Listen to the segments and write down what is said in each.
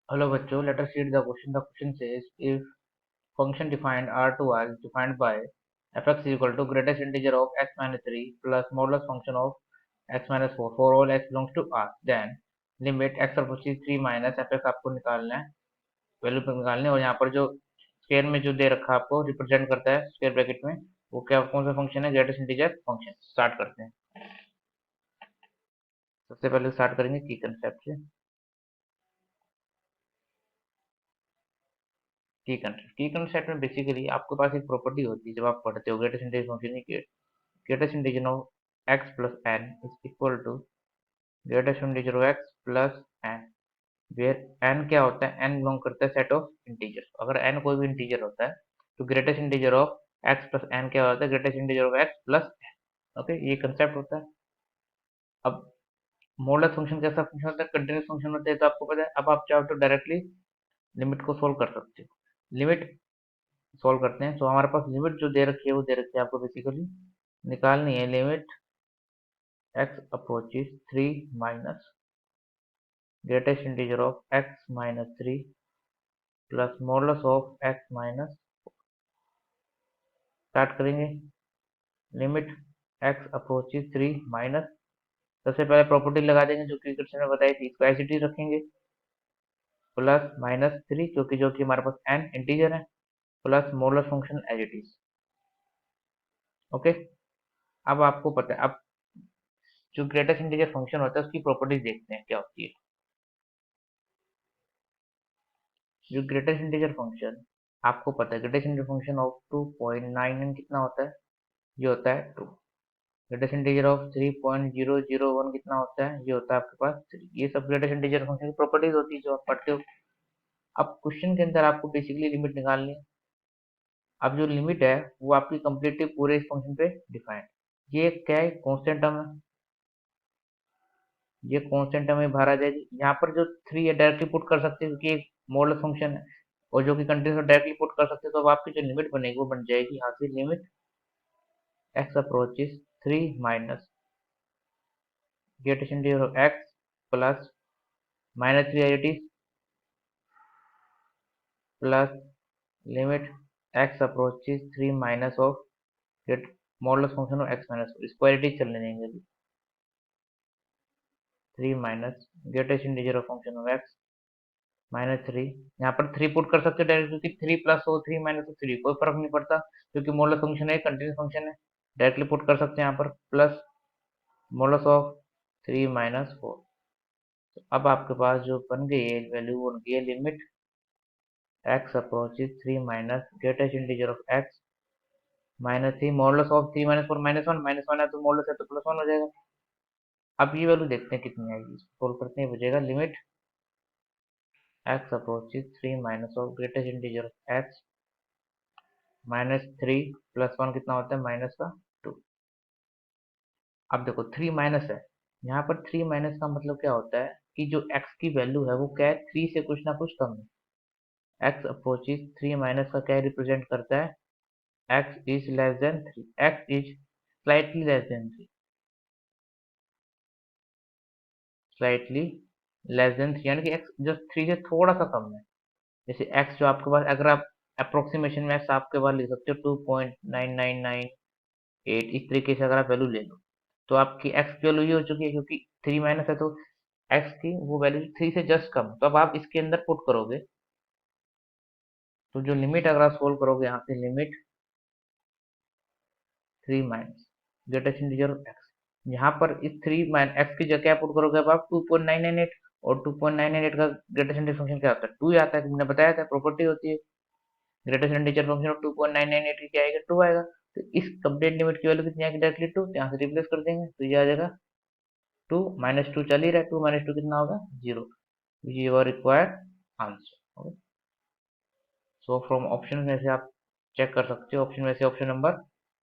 Hello बच्चों, let us read the question. The question says if function defined R2 is defined by fx is equal to greatest integer of x minus 3 plus modulus function of x minus 4 for all x belongs to R, then limit x approaches 3 minus fx आपको निकालना है, value पर निकालने। और यहाँ पर जो square में जो दे रखा है आपको रिप्रेजेंट करता है स्क्वायर ब्रैकेट में, वो क्या कौन सा फंक्शन है? Greatest integer function. स्टार्ट करते हैं। सबसे पहले स्टार्ट करेंगे की कंसेप्ट से। की कंसेप्ट में बेसिकली आपके पास एक प्रॉपर्टी होती है जब आप पढ़ते हो ग्रेटेस्ट इंटीजर फंक्शन की। Greatest integer of X plus N is equal to greatest integer of X plus N, where N क्या होता है? एन बिलोंग करता है सेट ऑफ इंटीजर। अगर एन कोई भी इंटीजर होता है तो greatest integer of X plus N क्या होता है? Greatest integer of X plus N. Okay, ये कंसेप्ट होता है। अब मॉडुलस फंक्शन कैसा फंक्शन होता है? कंटिन्यूस फंक्शन होता है, तो आपको पता है। अब आप चाहो तो डायरेक्टली लिमिट को सोल्व कर सकते हो। लिमिट सोल्व करते हैं तो हमारे पास लिमिट जो दे रखी है वो दे रखी है आपको बेसिकली निकालनी है। Limit x approaches 3 minus greatest integer of x minus 3 plus modulus of x minus। Start करेंगे। लिमिट x approaches 3 minus, सबसे पहले प्रॉपर्टी लगा देंगे जो कि क्वेश्चन में बताई थी, इसको एज इट इज रखेंगे। प्लस माइनस 3 क्योंकि जो कि हमारे पास n इंटीजर है, plus modulus function as it is. Okay, अब आपको पता है, अब जो ग्रेटेस्ट इंटीजर फंक्शन होता है उसकी प्रॉपर्टीज देखते हैं क्या होती है। जो ग्रेटेस्ट इंटीजर फंक्शन आपको पता है, ग्रेटेस्ट इंटीजर फंक्शन ऑफ 2.99 कितना होता है? ये होता है 2। ग्रेटेस्ट इंटीजर ऑफ 3.001 कितना होता है? ये होता है आपके पास 3। ये सब ग्रेटेस्ट इंटीजर फंक्शन की प्रॉपर्टीज होती है जो आप पढ़ते हो। अब क्वेश्चन के अंदर आपको बेसिकली लिमिट निकालनी है। अब जो लिमिट है वो आपकी कंप्लीटली पूरे इस फंक्शन पे डिफाइंड। ये क्या है? कॉन्स्टेंट टर्म है। ये कॉन्स्टेंट टर्म में बाहर आ जाएगी। यहाँ पर जो 3 है डायरेक्टली पुट कर सकते हैं क्योंकि मॉडुलस फंक्शन है, और जो कि कंटिन्यूस डायरेक्टली पुट कर सकते हैं। तो अब आपकी जो लिमिट बनेगी वो बन जाएगी यहाँ से limit x approaches 3 minus greatest integer of x plus minus 3 it is plus limit x approaches 3 minus of गेट modulus function of x minus 4। इसको इट इज चलने देंगे अभी। 3 minus greatest integer of function of x minus 3। यहाँ पर 3 put कर सकते हो डायरेक्ट, क्योंकि 3 प्लस हो 3 माइनस हो 3 कोई फर्क नहीं पड़ता, क्योंकि मॉडुलस फंक्शन है, कंटिन्यूस फंक्शन है। डायरेक्टली पुट कर सकते हैं यहाँ पर प्लस मॉडुलस ऑफ 3 माइनस 4। तो अब आपके पास जो बन गई है वैल्यू बन गई है limit x approaches 3 minus greatest integer of x minus 3 modulus of 3 minus 4 minus one है तो मॉडुलस है तो प्लस वन हो जाएगा। अब ये वैल्यू देखते हैं कितनी आएगी, सोल्व करते हैं। बचेगा limit x approaches 3 minus of greatest integer of x minus 3 plus one कितना होता है? माइनस का 2। अब देखो 3 माइनस है, यहाँ पर 3 माइनस का मतलब क्या होता है कि जो x की वैल्यू है वो क्या है? 3 से कुछ ना कुछ कम है। x अप्रोचेस 3 माइनस का क्या रिप्रेजेंट करता है? x is less than 3, x is slightly less than 3, slightly less than 3 यानी कि x जो 3 से थोड़ा सा कम है। जैसे x जो आपके पास, अगर आप अप्रोक्सीमेशन में x आपके पास लिख सकते हो 2.9998, इस तरीके से अगर आप वैल्यू ले लो तो आपकी x की वैल्यू ये हो चुकी है, क्योंकि 3 माइनस है तो x की वो वैल्यू 3 से जस्ट कम। तो अब आप इसके अंदर पुट करोगे तो जो लिमिट अगर आप सोल्व करोगे यहाँ से limit 3 minus greatest integer of x, यहाँ पर इस 3 माइनस x की जगह क्या पुट करोगे? अब आप 2.998, और 2.998 का ग्रेटेस्ट इंटीजर फंक्शन क्या होता है? 2 आता है, मैंने बताया था प्रॉपर्टी होती है। ग्रेटेस्ट इंटीजर फंक्शन ऑफ 2.998 की क्या आएगा? 2 आएगा। तो इस कंप्लीट लिमिट की वैल्यू कितनी आएगी? डायरेक्टली 2, यहाँ से रिप्लेस कर देंगे तो ये आ जाएगा 2 माइनस 2 चल ही रहा है, 2 माइनस 2 कितना होगा? 0, which is your required answer. So from option में से आप चेक कर सकते हो, ऑप्शन में से ऑप्शन नंबर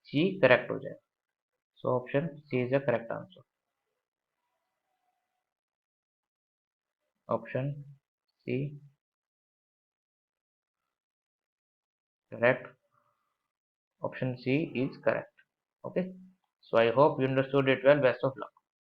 सी करेक्ट हो जाएगा। So option C is the correct answer. Option C correct, option C is correct. Okay, so I hope you understood it well. Best of luck.